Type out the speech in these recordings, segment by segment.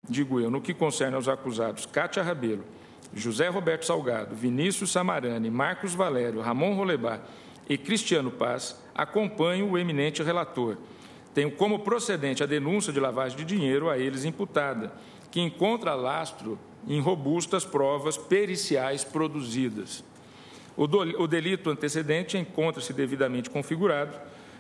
digo eu, no que concerne aos acusados Cátia Rabelo, José Roberto Salgado, Vinícius Samarani, Marcos Valério, Ramon Rolebar e Cristiano Paz, acompanho o eminente relator. Tenho como procedente a denúncia de lavagem de dinheiro a eles imputada, que encontra lastro em robustas provas periciais produzidas. O delito antecedente encontra-se devidamente configurado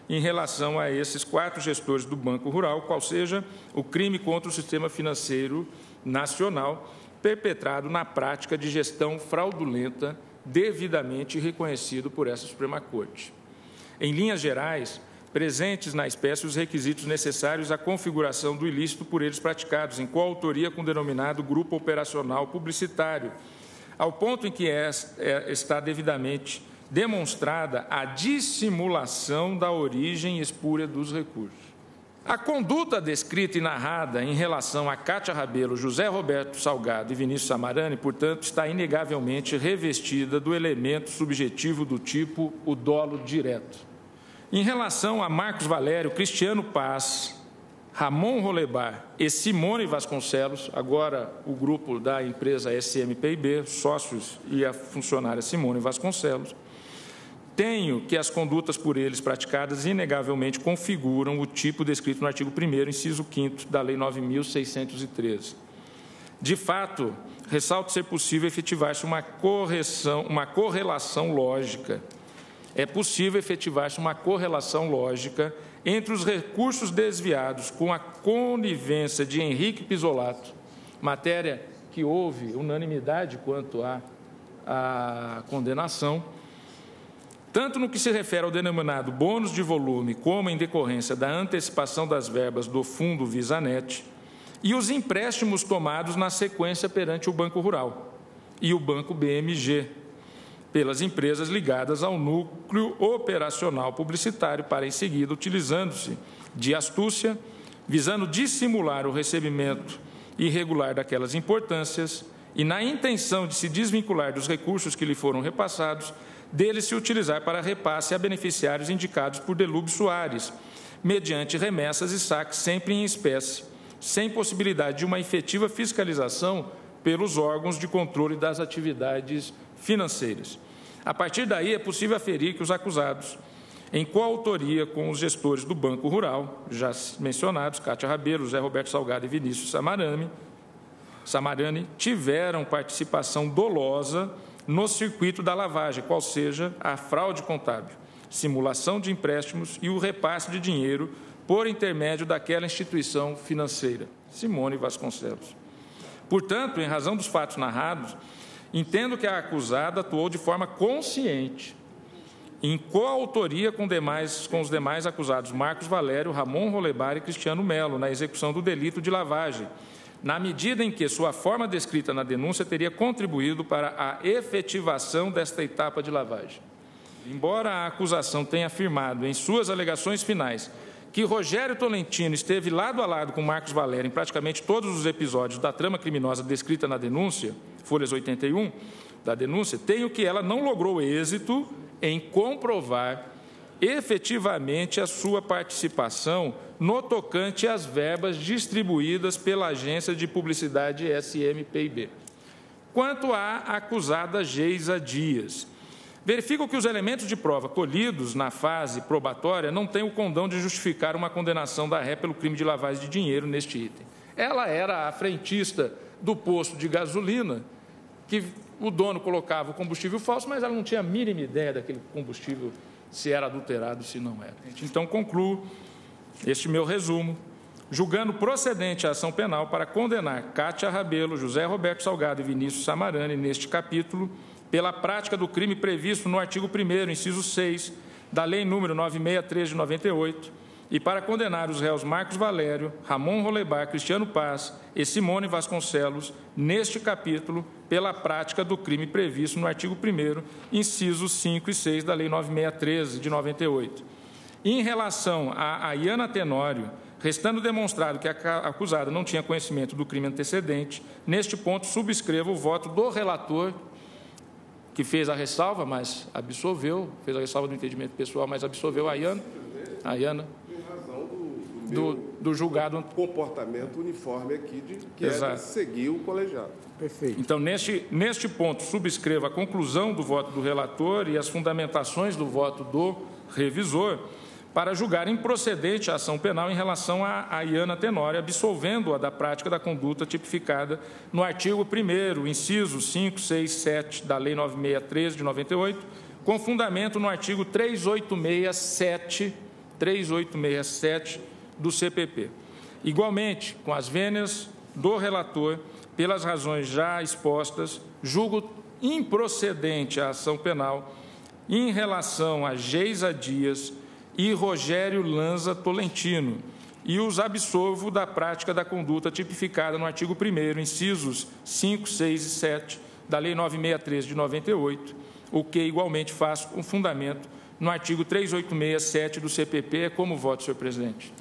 em relação a esses 4 gestores do Banco Rural, qual seja o crime contra o sistema financeiro nacional perpetrado na prática de gestão fraudulenta devidamente reconhecido por essa Suprema Corte. Em linhas gerais, presentes na espécie os requisitos necessários à configuração do ilícito por eles praticados, em coautoria com o denominado Grupo Operacional Publicitário, ao ponto em que está devidamente demonstrada a dissimulação da origem espúria dos recursos. A conduta descrita e narrada em relação a Cátia Rabelo, José Roberto Salgado e Vinícius Samarani, portanto, está inegavelmente revestida do elemento subjetivo do tipo o dolo direto. Em relação a Marcos Valério, Cristiano Paz, Ramon Rolebar e Simone Vasconcelos, agora o grupo da empresa SMPIB, sócios e a funcionária Simone Vasconcelos, tenho que as condutas por eles praticadas inegavelmente configuram o tipo descrito no artigo 1º, inciso 5º da Lei 9.613. De fato, ressalto ser possível efetivar-se uma correlação lógica. É possível efetivar-se uma correlação lógica entre os recursos desviados com a conivência de Henrique Pisolato, matéria que houve unanimidade quanto à condenação, tanto no que se refere ao denominado bônus de volume, como em decorrência da antecipação das verbas do Fundo Visanet, e os empréstimos tomados na sequência perante o Banco Rural e o Banco BMG, pelas empresas ligadas ao núcleo operacional publicitário, para, em seguida, utilizando-se de astúcia, visando dissimular o recebimento irregular daquelas importâncias e, na intenção de se desvincular dos recursos que lhe foram repassados, dele se utilizar para repasse a beneficiários indicados por Delúbio Soares, mediante remessas e saques sempre em espécie, sem possibilidade de uma efetiva fiscalização pelos órgãos de controle das atividades financeiras. A partir daí, é possível aferir que os acusados, em coautoria com os gestores do Banco Rural, já mencionados, Cátia Rabelo, José Roberto Salgado e Vinícius Samarani, tiveram participação dolosa no circuito da lavagem, qual seja a fraude contábil, simulação de empréstimos e o repasse de dinheiro por intermédio daquela instituição financeira. Simone Vasconcelos. Portanto, em razão dos fatos narrados, entendo que a acusada atuou de forma consciente, em coautoria com os demais acusados Marcos Valério, Ramon Rolebar e Cristiano Melo, na execução do delito de lavagem, na medida em que sua forma descrita na denúncia teria contribuído para a efetivação desta etapa de lavagem. Embora a acusação tenha afirmado em suas alegações finais que Rogério Tolentino esteve lado a lado com Marcos Valério em praticamente todos os episódios da trama criminosa descrita na denúncia, folhas 81 da denúncia, tenho que ela não logrou êxito em comprovar efetivamente a sua participação no tocante às verbas distribuídas pela agência de publicidade SMPIB. Quanto à acusada Geisa Dias, verifico que os elementos de prova colhidos na fase probatória não têm o condão de justificar uma condenação da ré pelo crime de lavagem de dinheiro neste item. Ela era a frentista do posto de gasolina, que o dono colocava o combustível falso, mas ela não tinha a mínima ideia daquele combustível, se era adulterado, se não era. Então, concluo este meu resumo, julgando procedente a ação penal para condenar Cátia Rabelo, José Roberto Salgado e Vinícius Samarani, neste capítulo, pela prática do crime previsto no artigo 1º, inciso 6, da Lei número 9613 de 98, e para condenar os réus Marcos Valério, Ramon Rolebar, Cristiano Paz e Simone Vasconcelos, neste capítulo, pela prática do crime previsto no artigo 1º, incisos 5 e 6 da Lei 9613 de 98. Em relação a Ayana Tenório, restando demonstrado que a acusada não tinha conhecimento do crime antecedente, neste ponto subscrevo o voto do relator, que fez a ressalva, mas absolveu, fez a ressalva do entendimento pessoal, mas absolveu a Ayana. Em razão do do julgado. Comportamento uniforme aqui, que é de seguir o colegiado. Perfeito. Então, neste ponto, subscrevo a conclusão do voto do relator e as fundamentações do voto do revisor para julgar improcedente a ação penal em relação a Iana Tenório, absolvendo-a da prática da conduta tipificada no artigo 1º, incisos 5, 6, 7 da Lei 9613 de 98, com fundamento no artigo 3867 do CPP. Igualmente, com as vênias do relator, pelas razões já expostas, julgo improcedente a ação penal em relação a Geisa Dias e Rogério Lanza Tolentino, e os absolvo da prática da conduta tipificada no artigo 1º, incisos 5, 6 e 7 da Lei 9613 de 98, o que igualmente faço com fundamento no artigo 3867 do CPP. É como voto, senhor presidente.